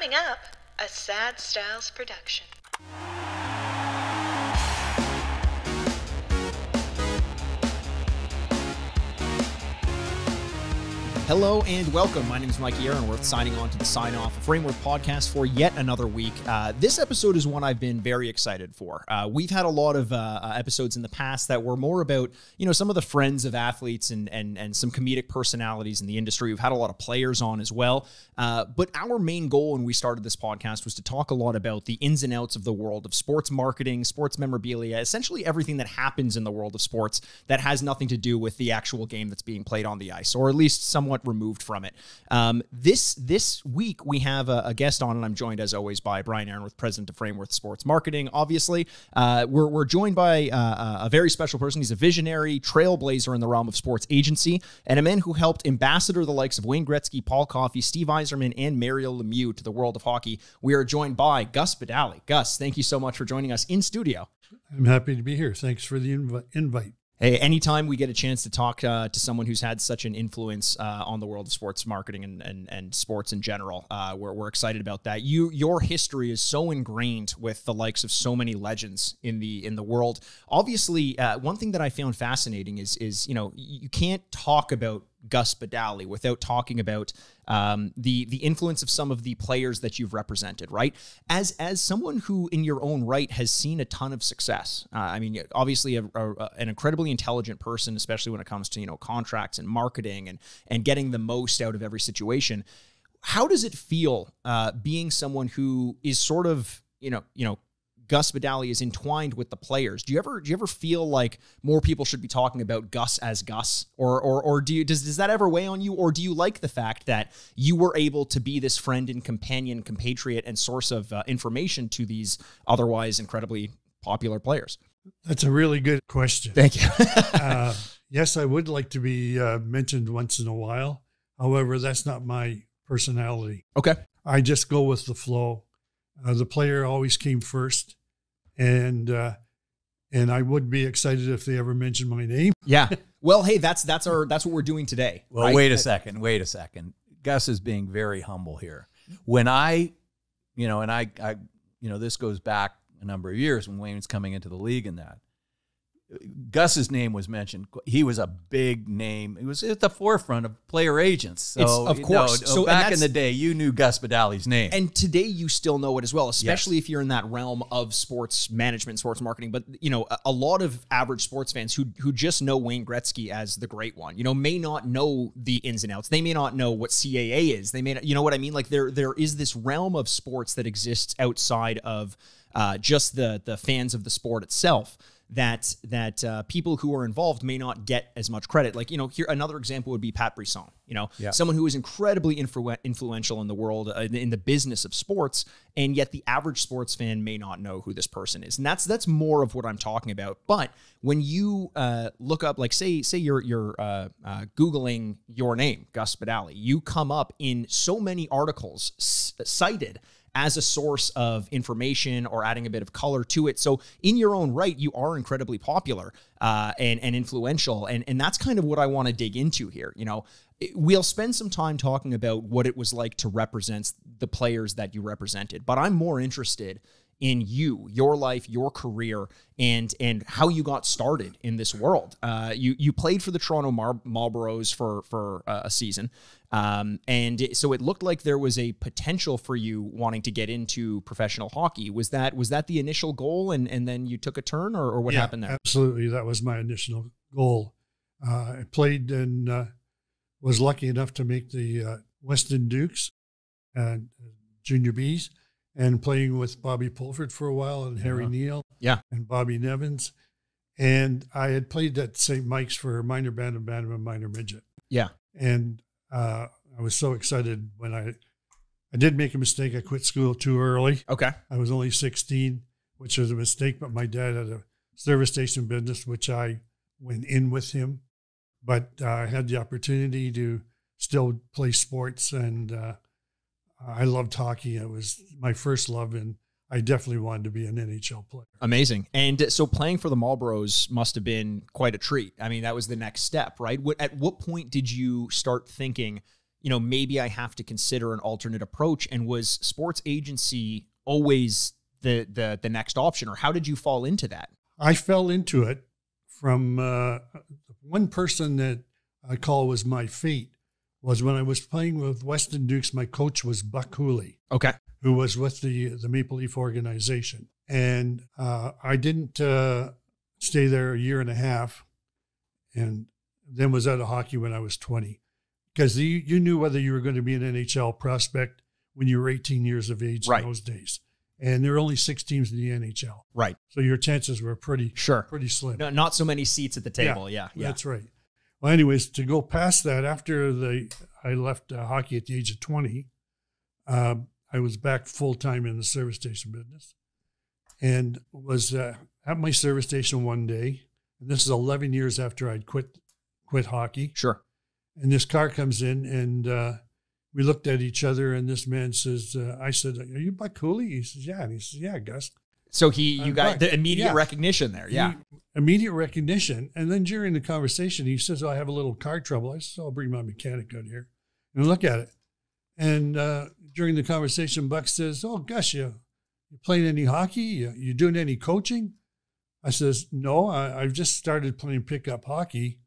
Coming up, a Sad Styles production. Hello and welcome. My name is Mikey Aaronworth, signing on to the Sign Off Frameworth podcast for yet another week. This episode is one I've been very excited for. We've had a lot of episodes in the past that were more about, some of the friends of athletes and some comedic personalities in the industry. We've had a lot of players on as well. But our main goal when we started this podcast was to talk a lot about the ins and outs of the world of sports marketing, sports memorabilia, essentially everything that happens in the world of sports that has nothing to do with the actual game that's being played on the ice, or at least somewhat removed from it. This week we have a guest on, and I'm joined as always by Brian Aaronworth, president of Frameworth Sports Marketing. Obviously, we're joined by a very special person. He's a visionary trailblazer in the realm of sports agency, and a man who helped ambassador the likes of Wayne Gretzky, Paul Coffey, Steve Yzerman, and Mario Lemieux to the world of hockey. We are joined by Gus Badali. Gus, thank you so much for joining us in studio. I'm happy to be here. Thanks for the invite. Hey, anytime we get a chance to talk to someone who's had such an influence on the world of sports marketing and sports in general, we're excited about that. Your history is so ingrained with the likes of so many legends in the world. Obviously, one thing that I found fascinating is you can't talk about Gus Badali without talking about the influence of some of the players that you've represented, right? As someone who in your own right has seen a ton of success. Obviously an incredibly intelligent person, especially when it comes to, contracts and marketing and getting the most out of every situation. How does it feel being someone who is sort of, Gus Badali is entwined with the players? Do you ever feel like more people should be talking about Gus as Gus, or does that ever weigh on you, or do you like the fact that you were able to be this friend and companion, compatriot, and source of information to these otherwise incredibly popular players? That's a really good question. Thank you. Yes, I would like to be mentioned once in a while. However, that's not my personality. Okay. I just go with the flow. The player always came first, and I would be excited if they ever mentioned my name. Yeah. Well, hey, that's what we're doing today. Well, right? wait a second. Gus is being very humble here. When I this goes back a number of years when Wayne was coming into the league and that. Gus's name was mentioned. He was a big name. He was at the forefront of player agents. So, of course. So back in the day, you knew Gus Badali's name. And today you still know it as well, especially if you're in that realm of sports management, sports marketing. But, a lot of average sports fans who just know Wayne Gretzky as the great one, may not know the ins and outs. They may not know what CAA is. They may not, you know what I mean? Like there is this realm of sports that exists outside of just the fans of the sport itself. That people who are involved may not get as much credit. Like, here another example would be Pat Brisson, someone who is incredibly influential in the world, in the business of sports, and yet the average sports fan may not know who this person is. And that's more of what I'm talking about. But when you look up, like say you're Googling your name, Gus Badali, you come up in so many articles cited as a source of information or adding a bit of color to it. So in your own right, you are incredibly popular and influential. And that's kind of what I want to dig into here. We'll spend some time talking about what it was like to represent the players that you represented, but I'm more interested in you, your life, your career, and how you got started in this world. You played for the Toronto Marlboros for a season, and so it looked like there was a potential for you wanting to get into professional hockey. Was that the initial goal, and then you took a turn, or what happened there? Absolutely, that was my initial goal. I played and was lucky enough to make the Weston Dukes and Junior Bs. And playing with Bobby Pulford for a while and Harry Neal and Bobby Nevins. And I had played at St. Mike's for minor band and minor midget. Yeah. And I was so excited when I did make a mistake. I quit school too early. Okay. I was only 16, which was a mistake, but my dad had a service station business, which I went in with him. But I had the opportunity to still play sports, and I loved hockey. It was my first love, and I definitely wanted to be an NHL player. Amazing. And so playing for the Marlboros must have been quite a treat. I mean, that was the next step, right? At what point did you start thinking, maybe I have to consider an alternate approach? And was sports agency always the next option, or how did you fall into that? I fell into it from one person that I call was my fate. Was when I was playing with Weston Dukes, my coach was Buck Hooley. Okay. Who was with the Maple Leaf organization. And I didn't stay there a year and a half, and then was out of hockey when I was 20. Because you knew whether you were going to be an NHL prospect when you were 18 years of age in those days. And there were only 6 teams in the NHL. Right. So your chances were pretty slim. No, not so many seats at the table. Yeah. That's right. Well, anyways, to go past that, after I left hockey at the age of 20, I was back full-time in the service station business, and was at my service station one day, and this is 11 years after I'd quit hockey. Sure. And this car comes in, and we looked at each other, and this man says, I said, "Are you Buck Hooley?" He says, "Yeah." And he says, "Yeah, Gus." So you got the immediate recognition there. Yeah. Immediate recognition. And then during the conversation, he says, "I have a little car trouble." I said, "I'll bring my mechanic out here and look at it." And during the conversation, Buck says, "Oh, Gus, you playing any hockey? You doing any coaching?" I says, "No, I've just started playing pickup hockey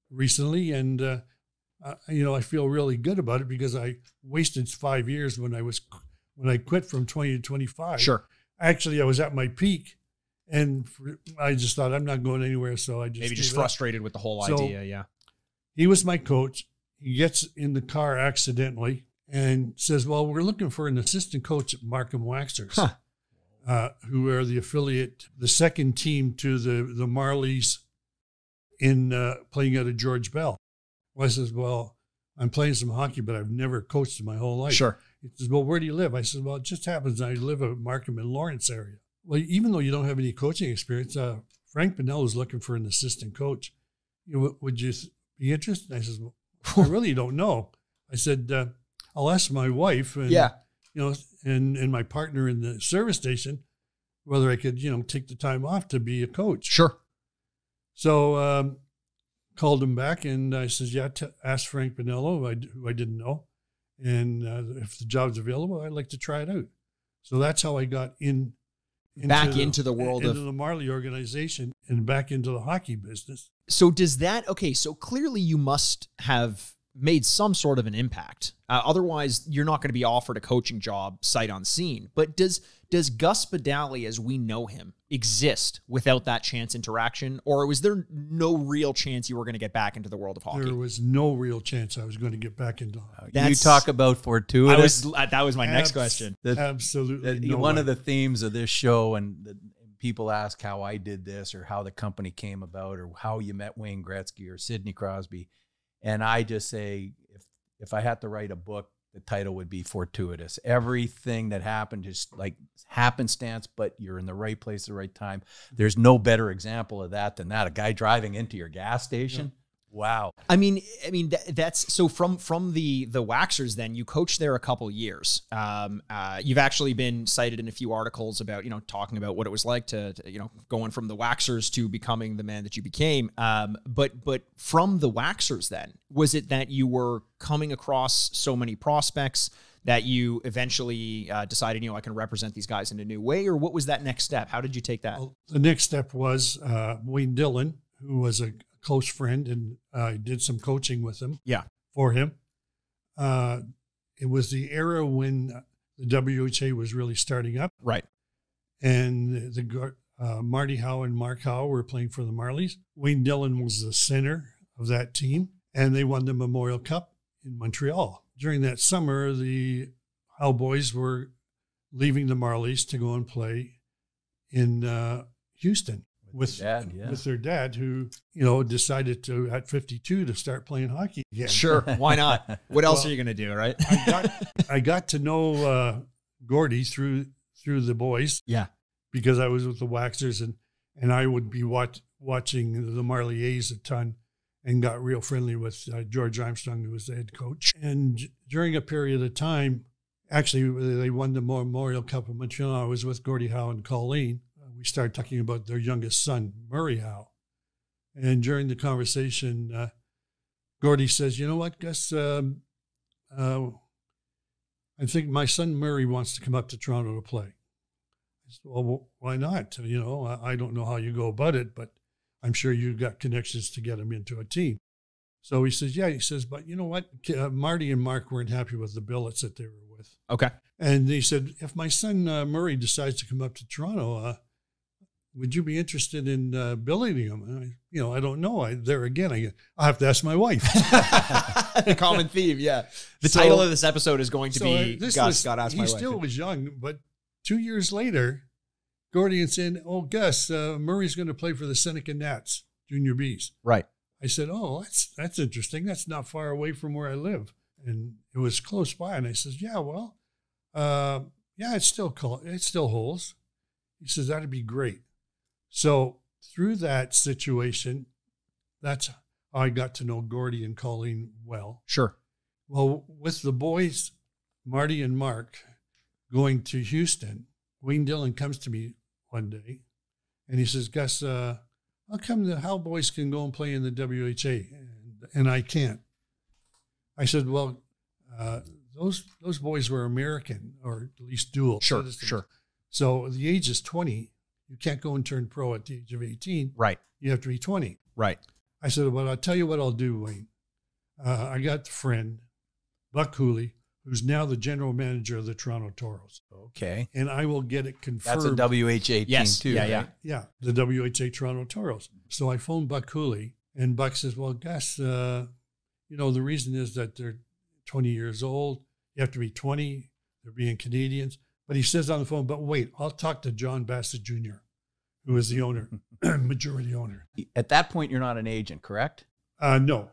recently, and I feel really good about it because I wasted 5 years when I quit from 20 to 25. Sure. Actually, I was at my peak, and I just thought I'm not going anywhere, so I just maybe just frustrated with the whole idea. Yeah. He was my coach. He gets in the car accidentally and says, "Well, we're looking for an assistant coach at Markham Waxers, who are the affiliate, the second team to the Marlies in playing out of George Bell." Well, I says, "Well, I'm playing some hockey, but I've never coached in my whole life." Sure. He says, "Well, where do you live?" I said, "Well, it just happens I live at Markham and Lawrence area." "Well, even though you don't have any coaching experience, Frank Pinell is looking for an assistant coach. Would you be interested?" I says, "Well, I really don't know." I said, "I'll ask my wife and and my partner in the service station whether I could take the time off to be a coach." Sure. So called him back, and I says, "Yeah, ask Frank Pinello, who I didn't know, and if the job's available, I'd like to try it out." So that's how I got into the world of the Marley organization and back into the hockey business. So does that, so clearly you must have made some sort of an impact. Otherwise, you're not going to be offered a coaching job sight unseen. But does Gus Badali, as we know him, exist without that chance interaction? Or was there no real chance you were going to get back into the world of hockey? There was no real chance I was going to get back into hockey. You talk about fortuitous. That was my next question. Absolutely. One of the themes of this show, and people ask how I did this or how the company came about or how you met Wayne Gretzky or Sidney Crosby. And I just say, if I had to write a book, the title would be Fortuitous. Everything that happened just like happenstance, but you're in the right place at the right time. There's no better example of that than that. A guy driving into your gas station. Yeah. Wow. I mean, that's so from the Waxers. Then you coached there a couple years. You've actually been cited in a few articles about talking about what it was like to going from the Waxers to becoming the man that you became. But from the Waxers, then was it that you were coming across so many prospects that you eventually decided I can represent these guys in a new way, or what was that next step? How did you take that? Well, the next step was Wayne Dillon, who was a close friend, and I did some coaching with him. Yeah, for him. It was the era when the WHA was really starting up, right? And Marty Howe and Mark Howe were playing for the Marlies. Wayne Dillon was the center of that team, and they won the Memorial Cup in Montreal. During that summer, the Howe boys were leaving the Marlies to go and play in Houston. With their dad, who decided to at 52 to start playing hockey again. Sure, why not? What else are you going to do, right? I got to know Gordy through the boys. Yeah, because I was with the Waxers, and I would be watching the Marley A's a ton, and got real friendly with George Armstrong, who was the head coach. And during a period of time, actually, they won the Memorial Cup in Montreal. I was with Gordie Howe and Colleen. We started talking about their youngest son, Murray Howe. And during the conversation, Gordy says, you know what, Gus, I think my son Murray wants to come up to Toronto to play. I said, well, why not? You know, I don't know how you go about it, but I'm sure you've got connections to get him into a team. So he says, yeah. He says, but you know what? Marty and Mark weren't happy with the billets that they were with. Okay. And he said, if my son Murray decides to come up to Toronto, would you be interested in billing him? And I don't know. I'll have to ask my wife. The common theme, yeah. The title of this episode is going to be Gus got asked my wife. He still was young, but 2 years later, Gordy saying, oh, Gus, Murray's going to play for the Seneca Nats, Junior Bs. Right. I said, oh, that's interesting. That's not far away from where I live. And it was close by. And I says, yeah, well, it still holds. He says, that'd be great. So through that situation, that's how I got to know Gordy and Colleen well. Sure. Well, with the boys, Marty and Mark, going to Houston, Wayne Dillon comes to me one day and he says, Gus, how come the Hal boys can go and play in the WHA and I can't? I said, well, those boys were American, or at least dual citizens. Sure. So the age is 20. You can't go and turn pro at the age of 18. Right. You have to be 20. Right. I said, well, I'll tell you what I'll do, Wayne. I got a friend, Buck Cooley, who's now the general manager of the Toronto Toros. Okay. And I will get it confirmed. That's a WHA team too, yeah, right? yeah. Yeah, the WHA Toronto Toros. So I phoned Buck Cooley, and Buck says, well, Gus, the reason is that they're 20 years old. You have to be 20. They're being Canadians. But he says on the phone, but wait, I'll talk to John Bassett Jr., who is the owner, majority owner. At that point, you're not an agent, correct? No.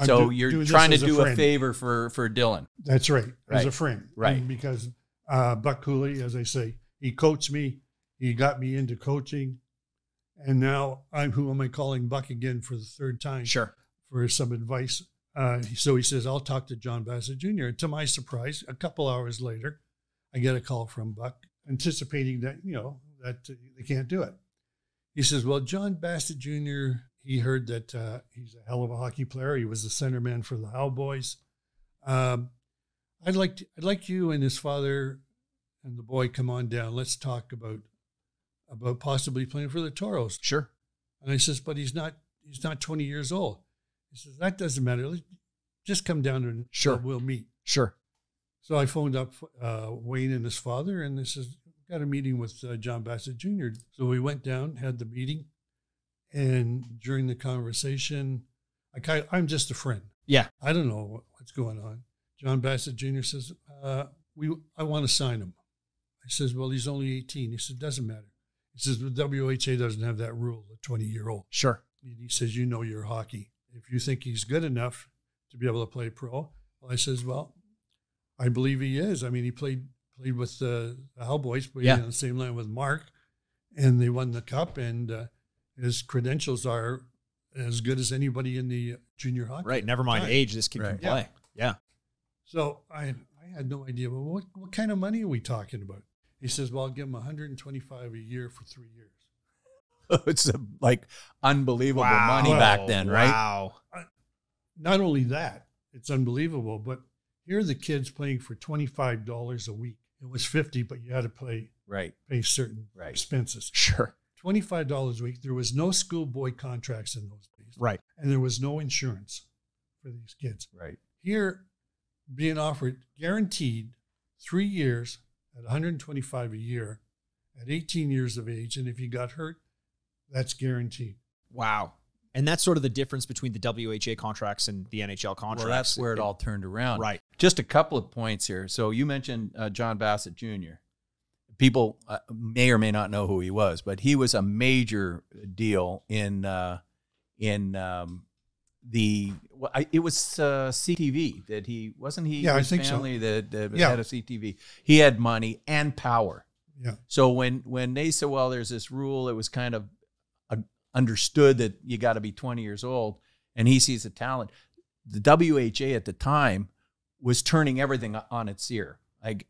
So you're trying to do a favor for Dillon. That's right. Right. As a friend. Right. And because Buck Cooley, as I say, he coached me. He got me into coaching. And now who am I calling Buck again for the third time? Sure. For some advice. So he says, I'll talk to John Bassett Jr. And to my surprise, a couple hours later, I get a call from Buck anticipating that, that they can't do it. He says, well, John Bassett Jr., he heard that he's a hell of a hockey player. He was the centerman for the Howe boys. I'd like you and his father and the boy come on down. Let's talk about possibly playing for the Toros. Sure. And I says, but he's not 20 years old. He says, that doesn't matter. Just come down and we'll meet. Sure. So I phoned up Wayne and his father, and this is got a meeting with John Bassett Jr. So we went down, had the meeting, and during the conversation, I'm just a friend. Yeah, I don't know what's going on. John Bassett Jr. says, I want to sign him. I says, well, he's only 18. He said, doesn't matter. He says, the WHA doesn't have that rule, a 20-year-old. Sure. He says, your hockey. If you think he's good enough to be able to play pro, well, I says, well, I believe he is. I mean, he played with the Howe boys, played on the same line with Mark, and they won the cup, and his credentials are as good as anybody in the junior hockey. Right. Never mind age, this kid can play. Yeah. So I had no idea. Well, what kind of money are we talking about? He says, well, I'll give him $125 a year for 3 years. It's like unbelievable money back then, right? Wow. Not only that, it's unbelievable, but here are the kids playing for $25 a week. It was $50, but you had to pay certain expenses. Sure. $25 a week. There was no schoolboy contracts in those days. Right. And there was no insurance for these kids. Right. Here, being offered guaranteed 3 years at $125 a year at 18 years of age. And if you got hurt, that's guaranteed. Wow. And that's sort of the difference between the WHA contracts and the NHL contracts. Well, that's where it all turned around. Right. Just a couple of points here. So you mentioned John Bassett Jr. People may or may not know who he was, but he was a major deal in the it was CTV that he wasn't he? Yeah, his I think family so. that had a CTV. He had money and power. Yeah. So when they said, well, there's this rule, it was kind of understood that you got to be 20 years old, and he sees the talent. The WHA at the time was turning everything on its ear. Like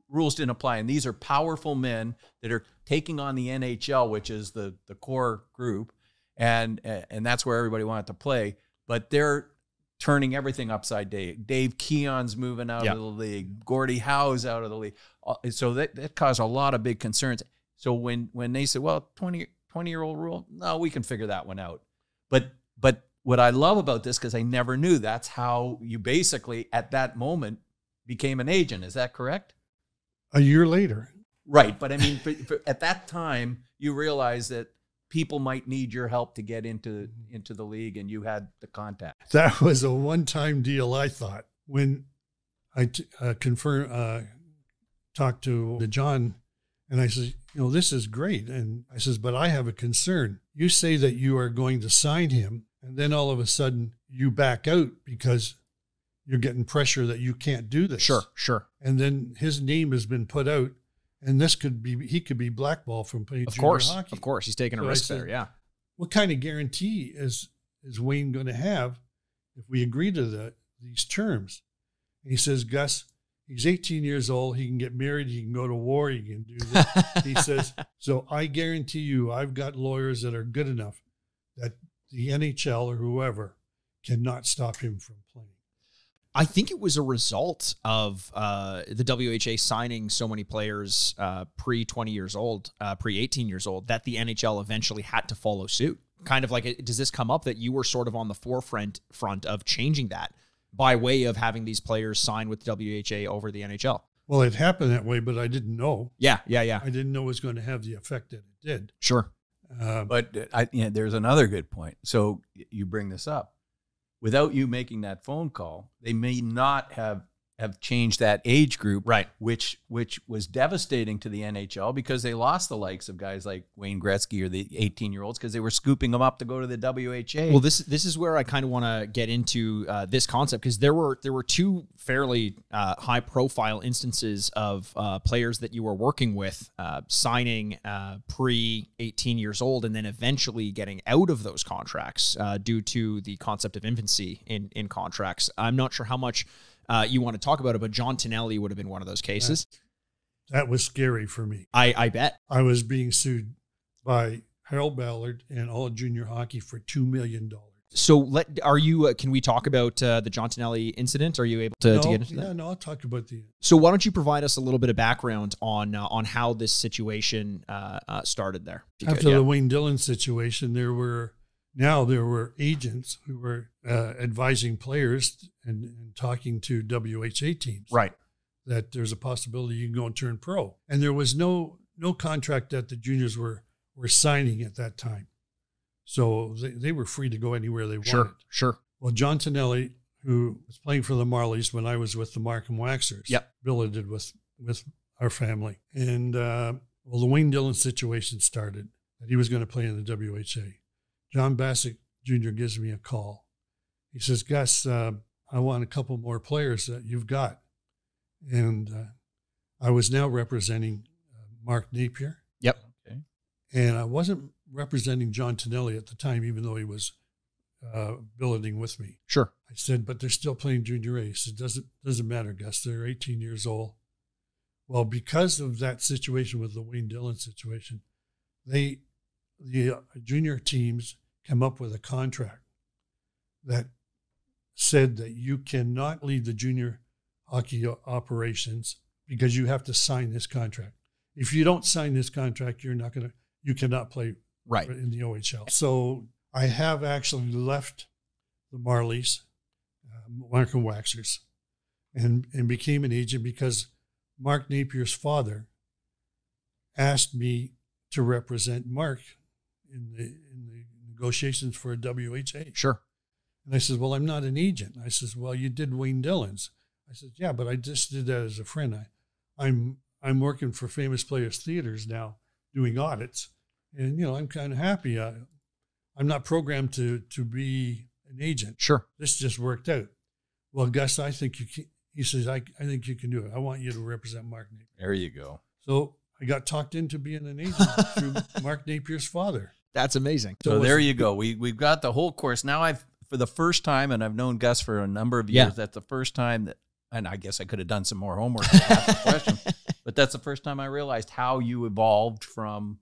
rules didn't apply. And these are powerful men that are taking on the NHL, which is the core group. And that's where everybody wanted to play. but they're turning everything upside down. Dave Keon's moving out of the league. Gordie Howe's out of the league. So that caused a lot of big concerns. So when they said, well, 20-year-old rule, no, we can figure that one out. But what I love about this, because I never knew, that's how you basically at that moment became an agent. Is that correct? A year later. Right. But I mean, at that time, you realized that people might need your help to get into the league, and you had the contact. That was a one-time deal, I thought. When I talked to John, and I said, this is great. And I says, but I have a concern. You say that you are going to sign him, and then all of a sudden you back out because you're getting pressure that you can't do this. Sure. And then his name has been put out, and he could be blackballed from playing junior hockey. Of course, he's taking a risk there, yeah. What kind of guarantee is Wayne going to have if we agree to these terms? And he says, Gus, he's 18 years old. He can get married. He can go to war. He can do this. He says, so I guarantee you I've got lawyers that are good enough that the NHL or whoever cannot stop him from playing. I think it was a result of the WHA signing so many players pre-20 years old, pre-18 years old, that the NHL eventually had to follow suit. Kind of like, does this come up that you were sort of on the forefront of changing that by way of having these players sign with WHA over the NHL? Well, it happened that way, but I didn't know. Yeah. I didn't know it was going to have the effect that it did. Sure. But there's another good point. So you bring this up. Without you making that phone call, they may not have changed that age group, right? Which was devastating to the NHL, because they lost the likes of guys like Wayne Gretzky or the 18-year-olds because they were scooping them up to go to the WHA. Well, this is where I kind of want to get into this concept, because there were two fairly high-profile instances of players that you were working with signing pre-18 years old and then eventually getting out of those contracts due to the concept of infancy in contracts. I'm not sure how much you want to talk about it, but John Tonelli would have been one of those cases. That was scary for me. I bet. I was being sued by Harold Ballard and all junior hockey for $2 million. So can we talk about the John Tonelli incident? Are you able to get into that? No, I'll talk about the. So why don't you provide us a little bit of background on how this situation started there? After the Wayne Dillon situation, there were agents who were advising players and talking to WHA teams. Right. That there's a possibility you can go and turn pro. And there was no contract that the juniors were signing at that time. So they were free to go anywhere they wanted. Sure. Well, John Tonelli, who was playing for the Marlies when I was with the Markham Waxers, billeted with our family. And the Wayne Dillon situation started, that he was going to play in the WHA. John Bassett Jr. gives me a call. He says, Gus, I want a couple more players that you've got. And I was now representing Mark Napier. Yep. Okay. And I wasn't representing John Tonelli at the time, even though he was billeting with me. Sure. I said, but they're still playing junior A. He said, doesn't matter, Gus. They're 18 years old. Well, because of that situation with the Wayne Dillon situation, the junior teams come up with a contract that said that you cannot leave the junior hockey operations because you have to sign this contract. If you don't sign this contract, you cannot play in the OHL. So I have actually left the Marlies, Markham Waxers, and became an agent because Mark Napier's father asked me to represent Mark in the negotiations for a WHA. Sure. And I said, well, I'm not an agent. I said, well, you did Wayne Dillon's. I said, yeah, but I just did that as a friend. I'm working for Famous Players Theaters now doing audits. And, I'm kind of happy. I'm not programmed to be an agent. Sure. This just worked out. Well, Gus, I think you can. He says, I think you can do it. I want you to represent Mark Napier. There you go. So I got talked into being an agent through Mark Napier's father. That's amazing. So there you go. We've got the whole course. Now for the first time, and I've known Gus for a number of years, that's the first time that, and I guess I could have done some more homework to ask the question, but that's the first time I realized how you evolved from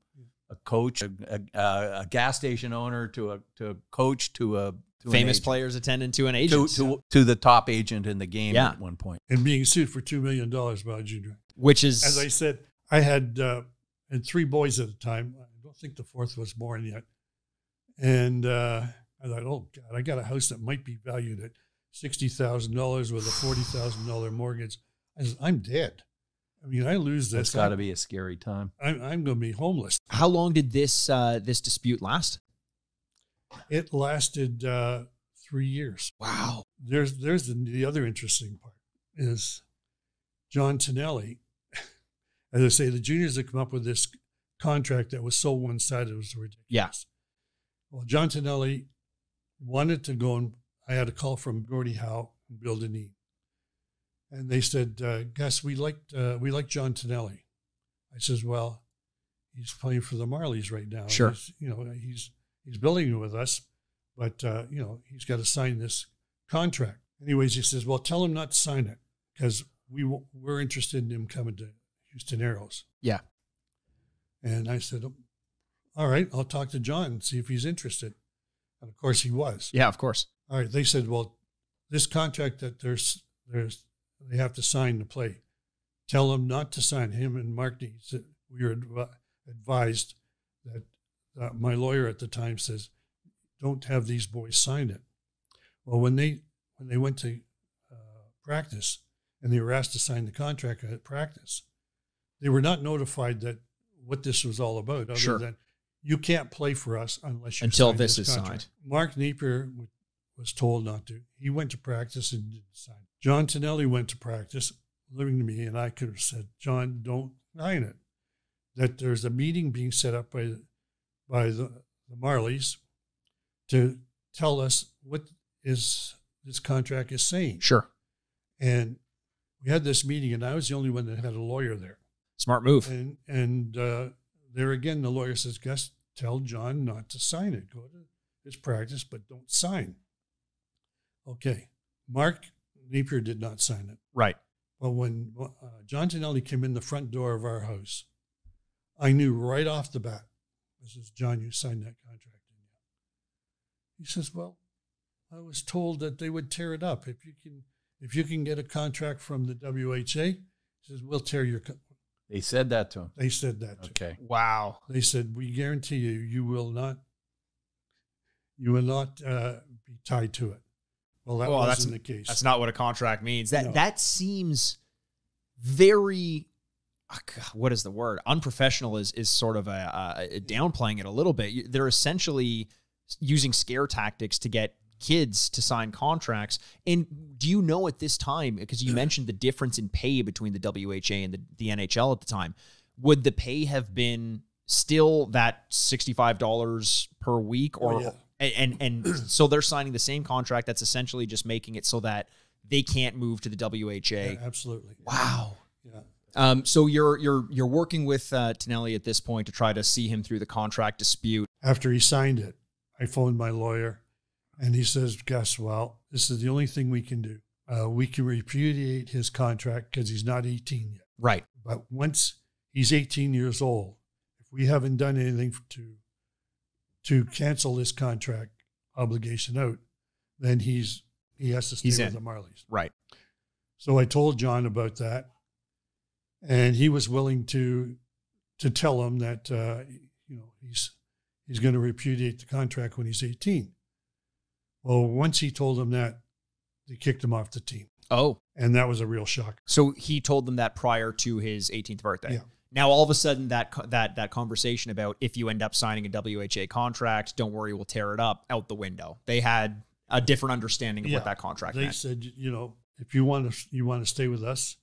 a coach, a gas station owner, to a coach, to famous players attending to an agent. To the top agent in the game Yeah. at one point. And being sued for $2 million by a junior. Which is, As I said, I had 3 boys at the time. I don't think the 4th was born yet. And I thought, oh, God, I got a house that might be valued at $60,000 with a $40,000 mortgage. I said, I'm dead. I mean, I lose this. That's got to be a scary time. I'm going to be homeless. how long did this this dispute last? It lasted 3 years. Wow. There's the other interesting part is John Tonelli. As I say, the juniors had come up with this contract that was so one-sided, it was ridiculous. Yeah. Well, John Tonelli wanted to go, and I had a call from Gordie Howe and Bill Deneen. And they said, Gus, we like John Tonelli. I says, well, he's playing for the Marlies right now. Sure. He's building with us, but he's got to sign this contract. Anyways, he says, well, tell him not to sign it because we're interested in him coming to Houston Aeros. Yeah. And I said, oh, all right, I'll talk to John and see if he's interested. And of course he was. Yeah, of course. All right. They said, well, this contract that they have to sign to play, tell them not to sign. Him and Mark needs it. We were advised that my lawyer at the time says, don't have these boys sign it. Well, when they went to practice and they were asked to sign the contract at practice, they were not notified that what this was all about, other Sure. than you can't play for us unless you Until sign this is contract. signed. Mark Napier was told not to. He went to practice and didn't sign. John Tonelli went to practice, living to me, and I could have said, John, don't sign it. That there's a meeting being set up by the Marlies to tell us what is this contract is saying. Sure. And we had this meeting, and I was the only one that had a lawyer there. Smart move. And there again, the lawyer says, Gus, tell John not to sign it. Go to his practice, but don't sign. Okay. Mark Napier did not sign it. Right. But when John Tonelli came in the front door of our house, I knew right off the bat, I says, John, you signed that contract, didn't you? He says, well, I was told that they would tear it up. If you can get a contract from the WHA, he says, we'll tear your They said that to him. They said that to Okay. Wow. They said, we guarantee you will not be tied to it. Well, that wasn't the case. That's not what a contract means. No. That seems very, what is the word? Unprofessional is sort of a downplaying it a little bit. They're essentially using scare tactics to get kids to sign contracts. And do you know at this time, because you mentioned the difference in pay between the WHA and the NHL at the time, would the pay have been still that $65 per week? Or yeah. And so they're signing the same contract that's essentially just making it so that they can't move to the WHA. Yeah, absolutely. Wow. Yeah. So you're working with Tonelli at this point to try to see him through the contract dispute. After he signed it, I phoned my lawyer, and he says, Gus, well, this is the only thing we can do. We can repudiate his contract because he's not 18 yet. Right. But once he's 18 years old, if we haven't done anything to cancel this contract obligation out, then he has to stay with the Marlies. Right. So I told John about that, and he was willing to tell him that he's going to repudiate the contract when he's 18. Well, once he told him that, they kicked him off the team. Oh. And that was a real shock. So he told them that prior to his 18th birthday. Yeah. Now, all of a sudden, that conversation about if you end up signing a WHA contract, don't worry, we'll tear it up, out the window. They had a different understanding of what that contract meant. They said, if you want to stay with us,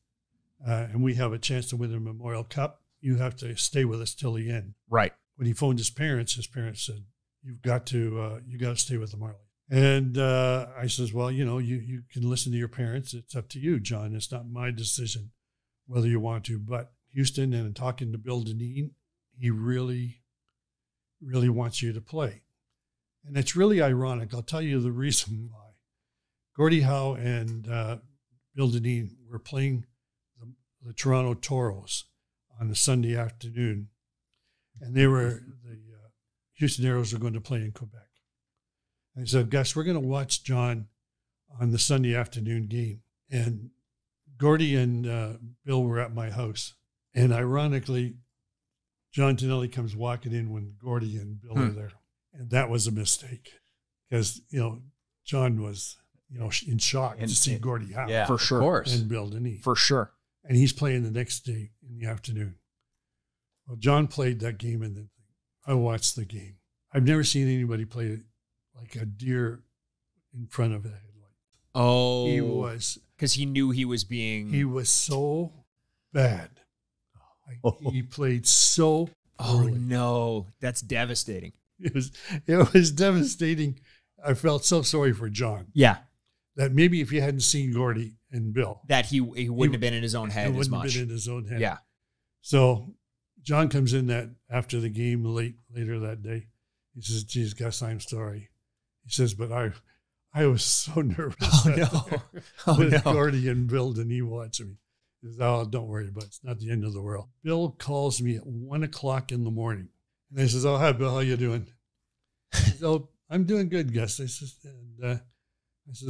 and we have a chance to win the Memorial Cup, you have to stay with us till the end. Right. When he phoned his parents said, "You've got to stay with the Marlies." And I says, "Well, you can listen to your parents. It's up to you, John. It's not my decision whether you want to." But Houston, and talking to Bill Deneen, he really, really wants you to play. And it's really ironic. I'll tell you the reason why. Gordie Howe and Bill Deneen were playing the Toronto Toros on a Sunday afternoon, and the Houston Aeros are going to play in Quebec. I said, Gus, we're going to watch John on the Sunday afternoon game. And Gordy and Bill were at my house. And ironically, John Tonelli comes walking in when Gordy and Bill are there. And that was a mistake because, John was, in shock to see Gordy Howe. Yeah, for sure. Of course. And Bill, didn't he? For sure. And he's playing the next day in the afternoon. Well, John played that game, and I watched the game. I've never seen anybody play like a deer in front of a headlight. Oh. He was. Because he knew he was being... He was so bad. He played so poorly. Oh, no. That's devastating. It was devastating. I felt so sorry for John. Yeah. That maybe if you hadn't seen Gordy and Bill. That he wouldn't have been in his own head as much. He wouldn't have been in his own head. Yeah. So John comes in after the game later that day. He says, geez, Gus, I'm sorry. He says, but I was so nervous. Oh, no. With Gordy and Bill, and he watched me. He says, oh, don't worry about it. It's not the end of the world. Bill calls me at 1:00 in the morning. And I says, oh, hi, Bill. How you doing? He says, oh, I'm doing good, Gus. I says,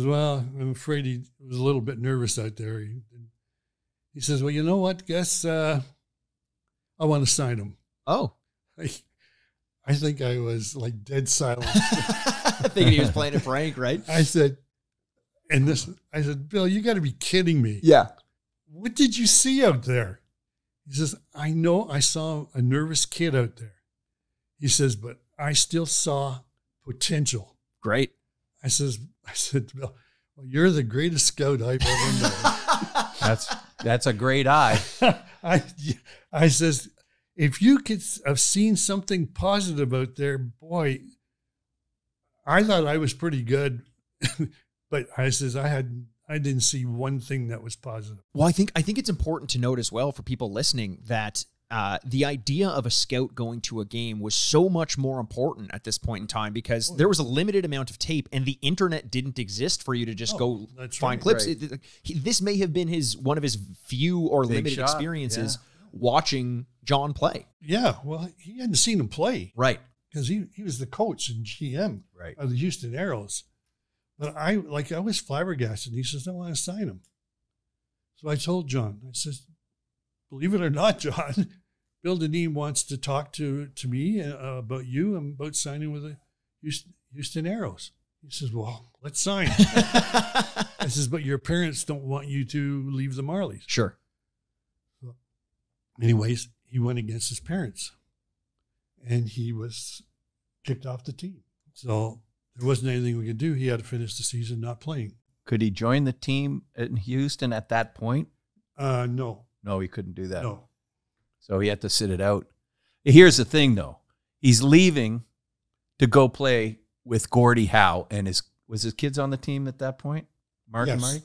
well, I'm afraid he was a little bit nervous out there. He says, well, you know what, Gus? I want to sign him. Oh. I think I was like dead silent. Thinking he was playing a prank, right? I said, Bill, you got to be kidding me. Yeah. What did you see out there? He says, I know I saw a nervous kid out there. He says, but I still saw potential. Great. I said, Bill, well, you're the greatest scout I've ever known. That's a great eye. I says, if you could have seen something positive out there, boy, I thought I was pretty good. But I says, I didn't see one thing that was positive. Well, I think it's important to note as well for people listening that the idea of a scout going to a game was so much more important at this point in time because there was a limited amount of tape and the internet didn't exist for you to just go find clips. Right. This may have been one of his few or limited experiences watching John play. Yeah, well, he hadn't seen him play. Right. Because he was the coach and GM of the Houston Aeros. But I was flabbergasted. He says, I want to sign him. So I told John, I says, believe it or not, John, Bill Dineen wants to talk to me about you and about signing with the Houston Aeros. He says, well, let's sign. I says, but your parents don't want you to leave the Marlies. Sure. So, anyways, he went against his parents. And he was kicked off the team. So there wasn't anything we could do. He had to finish the season not playing. Could he join the team in Houston at that point? No. No, he couldn't do that. No. So he had to sit it out. Here's the thing, though. He's leaving to go play with Gordie Howe. And his kids on the team at that point? Mark and Marty?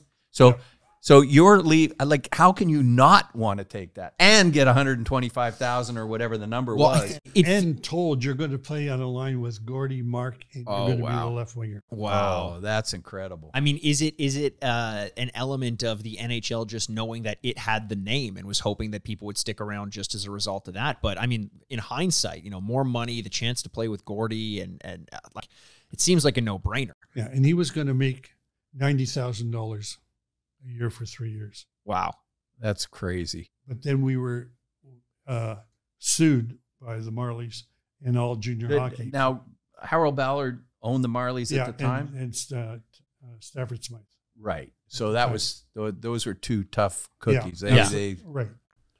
So you're like, how can you not want to take that and get $125,000 or whatever the number was? And told you're going to play on a line with Gordie, Mark, and you're going to be the left winger. Wow, oh, that's incredible. I mean, is it an element of the NHL just knowing that it had the name and was hoping that people would stick around just as a result of that? But I mean, in hindsight, more money, the chance to play with Gordie, and like it seems like a no-brainer. Yeah, and he was going to make $90,000 a year for 3 years. Wow. That's crazy. But then we were sued by the Marlies and all junior hockey. Now, Harold Ballard owned the Marlies at the time? And Stafford Smythe. Right. So those were two tough cookies. Right.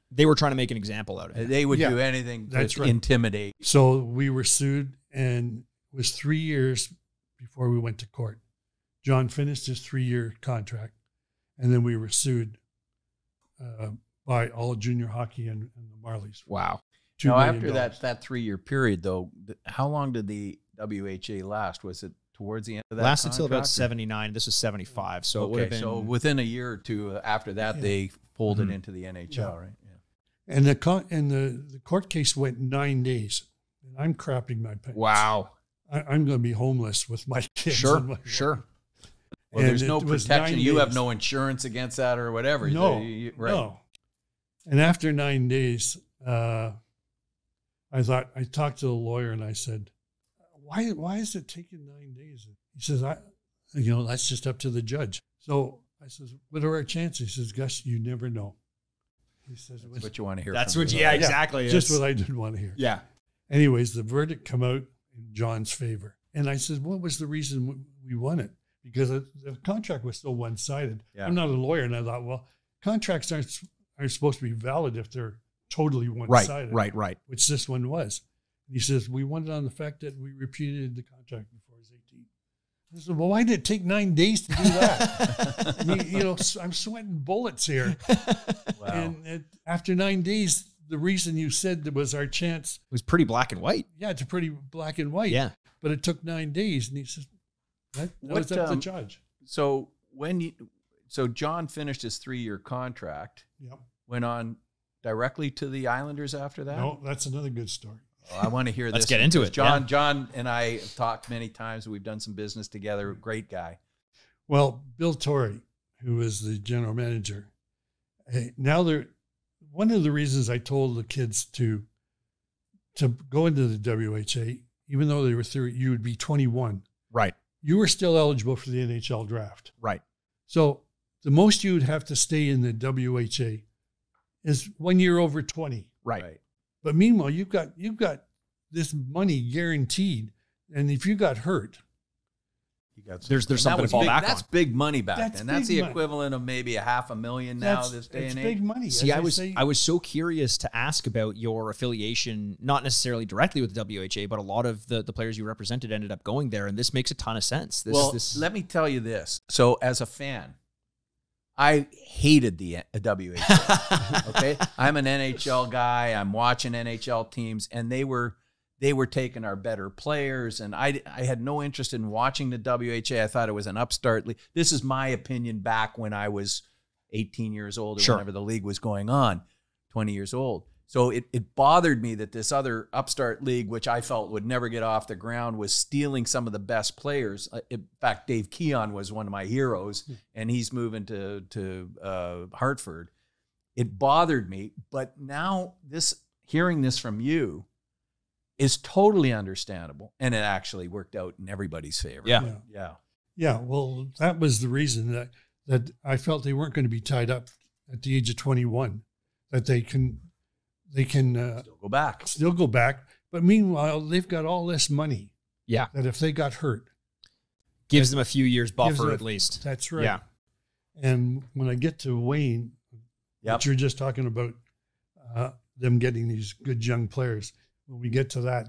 They were trying to make an example out of it. They would do anything to intimidate. So we were sued, and it was 3 years before we went to court. John finished his 3-year contract. And then we were sued by all junior hockey and the Marlies. Wow. Now, after that 3-year period, though, how long did the WHA last? Was it towards the end of that lasted until about 79. This was 75. So it would have been. So within a year or two after that, they pulled it into the NHL, right? Yeah. And the court case went 9 days. And I'm crapping my pants. Wow. I'm going to be homeless with my kids. Sure. Well, there's no protection. You have no insurance against that or whatever. No, right. No. And after 9 days, I talked to the lawyer and I said, why is it taking 9 days? He says, that's just up to the judge. So I says, what are our chances? He says, Gus, you never know. He says, That's what you want to hear. That's from what, me. yeah, exactly. Just what I didn't want to hear. Yeah. Anyways, the verdict come out in John's favor. And I said, what was the reason we won it? Because the contract was so one-sided. Yeah. I'm not a lawyer, and I thought, well, contracts aren't supposed to be valid if they're totally one-sided. Right. Which this one was. And he says, we won it on the fact that we repeated the contract before he was 18. I said, well, why did it take 9 days to do that? I mean, I'm sweating bullets here. Wow. And after 9 days, the reason you said there was our chance. It was pretty black and white. Yeah, it's pretty black and white. Yeah. But it took 9 days. And he says, that was up to the judge. So John finished his 3-year contract. Yep. Went on directly to the Islanders after that. No, that's another good story. Oh, I want to hear this. Let's get into it. John and I have talked many times. We've done some business together. Great guy. Well, Bill Torrey, who is the general manager, one of the reasons I told the kids to go into the WHA, even though they were 30, you would be 21. Right. You were still eligible for the NHL draft. Right. So the most you would have to stay in the WHA is 1 year over 20. Right. But meanwhile, you've got this money guaranteed, and if you got hurt, there's something to fall back on. That's big money back then. That's the money. equivalent of maybe $500,000 now this day and age. Big money. See, I was so curious to ask about your affiliation, not necessarily directly with the WHA, but a lot of the players you represented ended up going there, and this makes a ton of sense. Let me tell you this. So as a fan, I hated the WHA. Okay, I'm an NHL guy. I'm watching NHL teams, and they were taking our better players, and I had no interest in watching the WHA. I thought it was an upstart league. This is my opinion back when I was 18 years old, or whenever the league was going on, 20 years old. So it bothered me that this other upstart league, which I felt would never get off the ground, was stealing some of the best players. In fact, Dave Keon was one of my heroes, and he's moving to Hartford. It bothered me, but now hearing this from you is totally understandable, and it actually worked out in everybody's favor. Yeah. Well, that was the reason that I felt they weren't going to be tied up at the age of 21, that they can still go back. But meanwhile, they've got all this money. Yeah. That if they got hurt, gives them a few years buffer at least. That's right. Yeah. And when I get to Wayne, what you're just talking about, them getting these good young players. When we get to that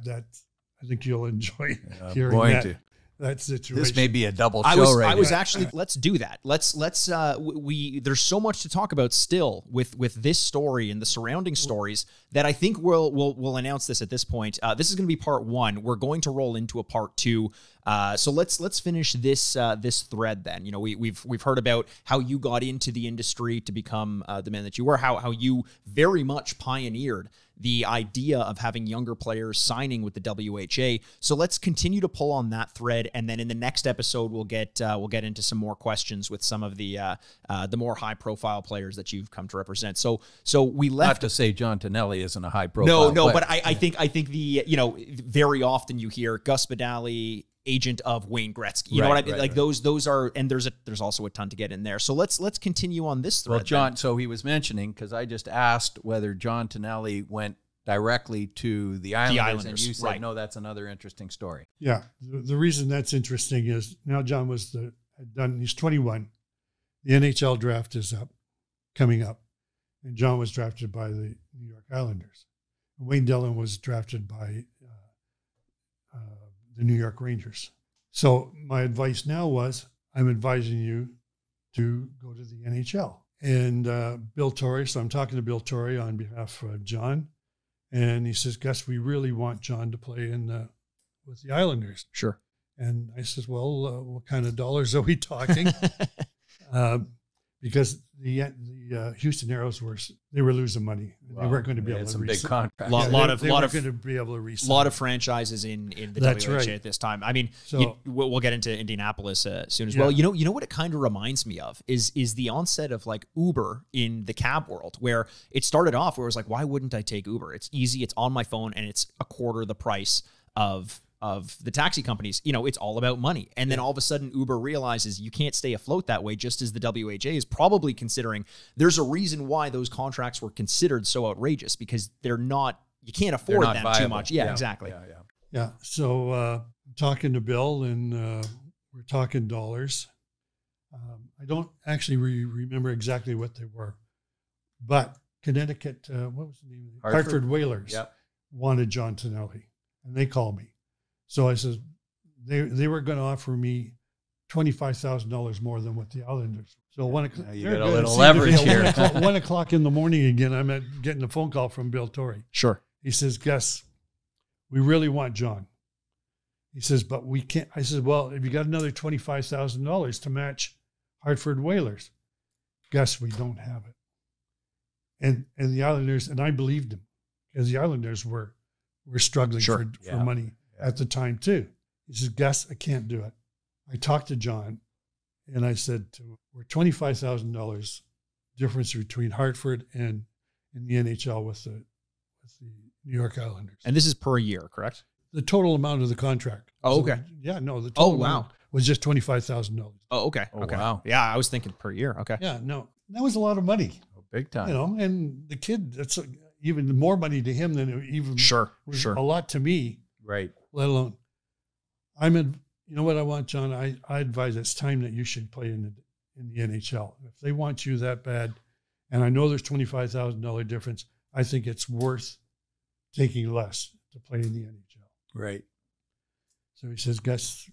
I think you'll enjoy hearing that situation. This may be a double show I was actually, let's do that. Let's there's so much to talk about still with this story and the surrounding stories that I think we'll announce this at this point. This is going to be part 1. We're going to roll into a part 2. So let's finish this thread then. You know, we've heard about how you got into the industry to become the man that you were, how you very much pioneered the idea of having younger players signing with the WHA. So let's continue to pull on that thread, and then in the next episode we'll get into some more questions with some of the more high profile players that you've come to represent. So we left. Not to say John Tonelli isn't a high profile. No, player. but I think very often you hear Gus Badali, agent of Wayne Gretzky. You know what I mean? Like those are, and there's also a ton to get in there. So let's continue on this thread. Well, John, so he was mentioning, because I just asked whether John Tonelli went directly to the Islanders, and you said no. That's another interesting story. Yeah, the reason that's interesting is now John he's 21. The NHL draft is coming up, and John was drafted by the New York Islanders. Wayne Dillon was drafted by the New York Rangers. So my advice now was, I'm advising you to go to the NHL. And Bill Torrey, so I'm talking to Bill Torrey on behalf of John, and he says, Gus, we really want John to play with the Islanders. Sure. And I says, well, what kind of dollars are we talking? Because the Houston Aeros were losing money. Wow. They weren't going to be able to big contracts. They weren't going to be able to resign. A lot of franchises in the WHA at this time. I mean, we'll get into Indianapolis soon as well. You know what it kind of reminds me of is the onset of like Uber in the cab world, where it started off where it was like, why wouldn't I take Uber? It's easy, it's on my phone, and it's a quarter the price of of the taxi companies. You know, it's all about money. And then all of a sudden Uber realizes you can't stay afloat that way, just as the WHA is probably considering. There's a reason why those contracts were considered so outrageous, because you can't afford them viable. too much. Yeah, exactly. Yeah. So I'm talking to Bill, and we're talking dollars. I don't actually remember exactly what they were, but Connecticut, what was the name of it? Hartford Whalers wanted John Tonelli, and they called me. So I said they were going to offer me $25,000 more than what the Islanders. So you got a little leverage here. 1 o'clock in the morning again, I'm getting a phone call from Bill Torrey. Sure. He says, Gus, we really want John. He says, but we can't. I said, well, if you got another $25,000 to match Hartford Whalers, Gus, we don't have it. And the Islanders, and I believed him, because the Islanders were struggling for money at the time too. He says, Gus, I can't do it. I talked to John, and I said, we're $25,000 difference between Hartford and in the NHL with the New York Islanders. And this is per year, correct? The total amount of the contract. Oh, okay. The total amount was just $25,000. Oh, okay. Okay. Wow. Yeah, I was thinking per year. Okay. Yeah, no, that was a lot of money. Big time. You know, and the kid, that's even more money to him than it even was a lot to me. Right. Let alone, you know what I want, John? I advise it's time that you should play in the NHL. If they want you that bad, and I know there's $25,000 difference, I think it's worth taking less to play in the NHL. Right. So he says, Gus,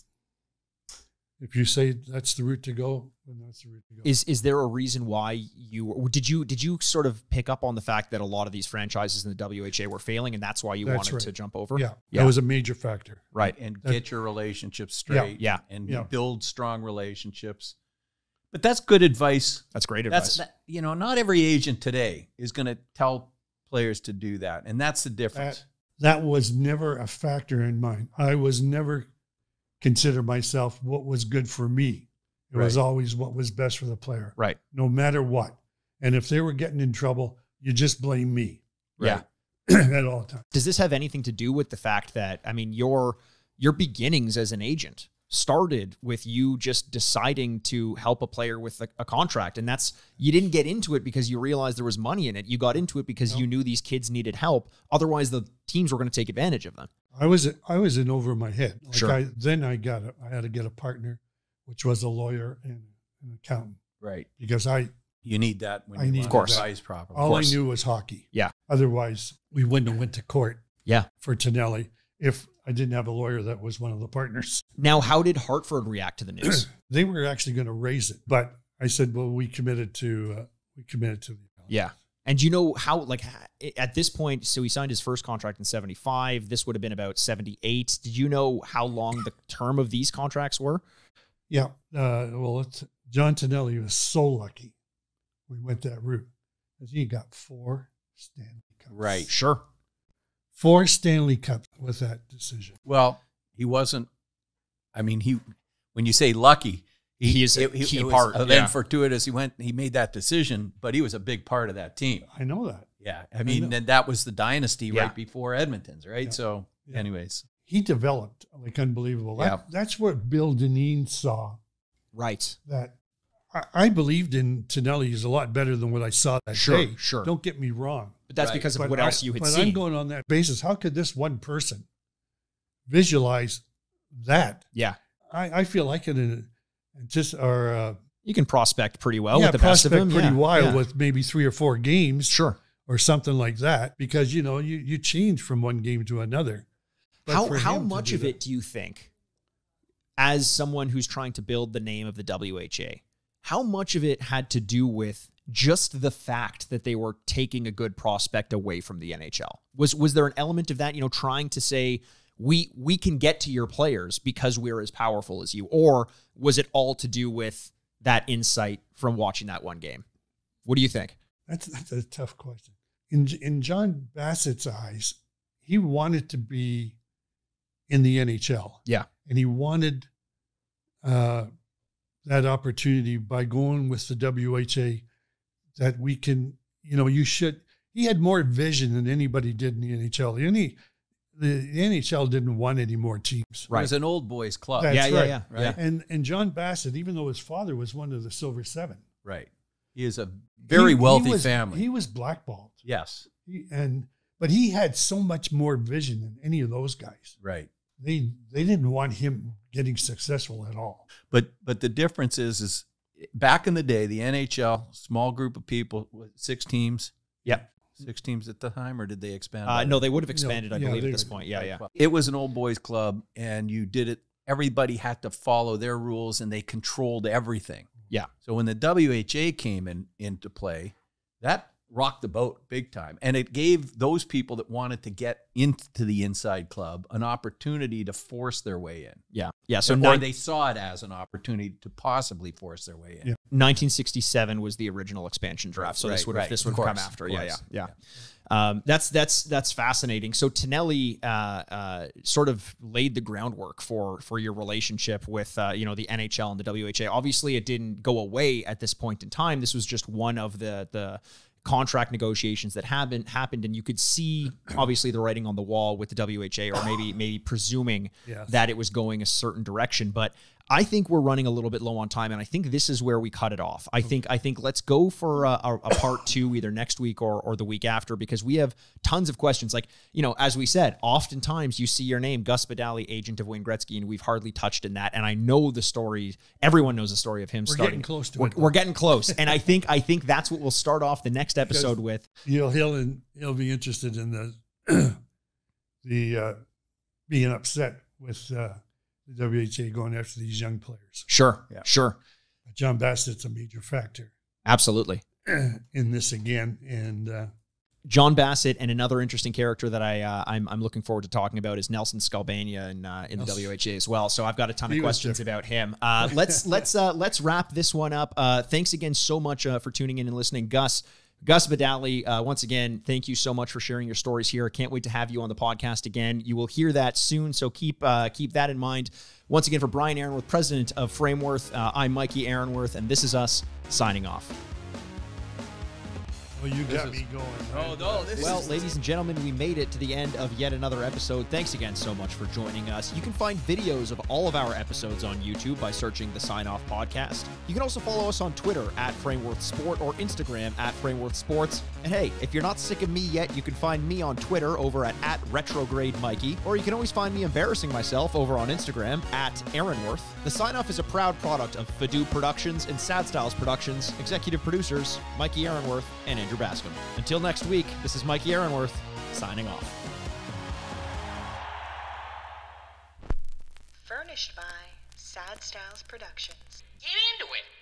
if you say that's the route to go, then that's the route to go. Is there a reason why did you sort of pick up on the fact that a lot of these franchises in the WHA were failing, and that's why you wanted to jump over? Yeah, that was a major factor. Right. And get your relationships straight. Yeah. And build strong relationships. But that's good advice. That's great advice. Not every agent today is going to tell players to do that. And that's the difference. That was never a factor in mine. I was never consider myself what was good for me. It was always what was best for the player. Right. No matter what. And if they were getting in trouble, you just blame me. Right. At all times. Does this have anything to do with the fact that, I mean, your beginnings as an agent started with you just deciding to help a player with a contract, and you didn't get into it because you realized there was money in it. You got into it because you knew these kids needed help. Otherwise, the teams were going to take advantage of them. I was in over my head. I had to get a partner, which was a lawyer and an accountant. Right. Because you need that when you want to advise properly. All I knew was hockey. Yeah. Otherwise, we wouldn't have went to court. Yeah. For Tonelli if I didn't have a lawyer that was one of the partners. Now, how did Hartford react to the news? They were actually going to raise it, but I said, well, we committed to the. Yeah. And you know how, at this point, so he signed his first contract in 75. This would have been about 78. Did you know how long the term of these contracts were? Yeah. John Tonelli was so lucky we went that route, because he got 4 Stanley Cups. Right. Sure. 4 Stanley Cups with that decision. Well, he wasn't, when you say lucky, he is a key part. Then fortuitous, he made that decision, but he was a big part of that team. I know that. Yeah. And that was the dynasty right before Edmonton's, right? Yeah. So anyways. He developed like unbelievable. That's what Bill Dineen saw. Right. That I believed in Tonelli is a lot better than what I saw that day. Sure. Don't get me wrong. But that's because of what else you had seen. But I'm going on that basis. How could this one person visualize that? Yeah. I feel I can you can prospect pretty well with the best of them. With maybe 3 or 4 games. Sure. Or something like that, because, you change from one game to another. How much of it do you think, as someone who's trying to build the name of the WHA, how much of it had to do with just the fact that they were taking a good prospect away from the NHL? Was there an element of that, trying to say, we can get to your players because we're as powerful as you? Or was it all to do with that insight from watching that one game? What do you think? That's a tough question. In John Bassett's eyes, he wanted to be in the NHL. Yeah. And he wanted that opportunity by going with the WHA, that we can, he had more vision than anybody did in the NHL. the NHL didn't want any more teams. It was an old boys club. That's Yeah. Right. And John Bassett, even though his father was one of the Silver Seven, Right. He is a very wealthy family. He was blackballed. Yes. But he had so much more vision than any of those guys. Right. They didn't want him getting successful at all. But the difference is back in the day, the NHL, small group of people, 6 teams. Yep. 6 teams at the time, or did they expand? No, they would have expanded, I yeah, believe, they at this would. point. Yeah. It was an old boys club, and you did it. Everybody had to follow their rules, and they controlled everything. Yeah. So when the WHA came into play, that rocked the boat big time. And it gave those people that wanted to get into the inside club an opportunity to force their way in. Yeah. So They saw it as an opportunity to possibly force their way in. Yeah. 1967 was the original expansion draft. So this would have come after. Yeah. That's fascinating. So Tonelli sort of laid the groundwork for your relationship with the NHL and the WHA. Obviously, it didn't go away at this point in time. This was just one of the contract negotiations that happened, and you could see obviously the writing on the wall with the WHA, or maybe presuming that it was going a certain direction. But I think we're running a little bit low on time, and I think this is where we cut it off. I think let's go for a part 2 either next week or the week after, because we have tons of questions. Like, as we said, oftentimes you see your name, Gus Badali, agent of Wayne Gretzky, and we've hardly touched in that. And I know the story. Everyone knows the story of him starting. Getting close to it. We're getting close, and I think that's what we'll start off the next episode with. He'll be interested in the being upset with the WHA going after these young players. Sure. John Bassett's a major factor. Absolutely. In this again. And John Bassett, and another interesting character that I'm looking forward to talking about is Nelson Skalbania in the WHA as well. So I've got a ton of questions about him. Let's wrap this one up. Thanks again so much for tuning in and listening, Gus Badali. Once again, thank you so much for sharing your stories here. I can't wait to have you on the podcast again. You will hear that soon, so keep that in mind. Once again, for Brian Aaronworth, president of Frameworth, I'm Mikey Aaronworth, and this is us signing off. Well, you got me going. Well, ladies and gentlemen, we made it to the end of yet another episode. Thanks again so much for joining us. You can find videos of all of our episodes on YouTube by searching the Sign Off Podcast. You can also follow us on Twitter at Frameworth Sport or Instagram at Frameworth Sports. And hey, if you're not sick of me yet, you can find me on Twitter over at Retrograde Mikey, or you can always find me embarrassing myself over on Instagram at Aaronworth. The Sign Off is a proud product of Fadoo Productions and Sad Styles Productions. Executive producers Mikey Aaronworth and Andrew Bascom. Until next week, this is Mikey Aaronworth, signing off. Furnished by Sad Styles Productions. Get into it.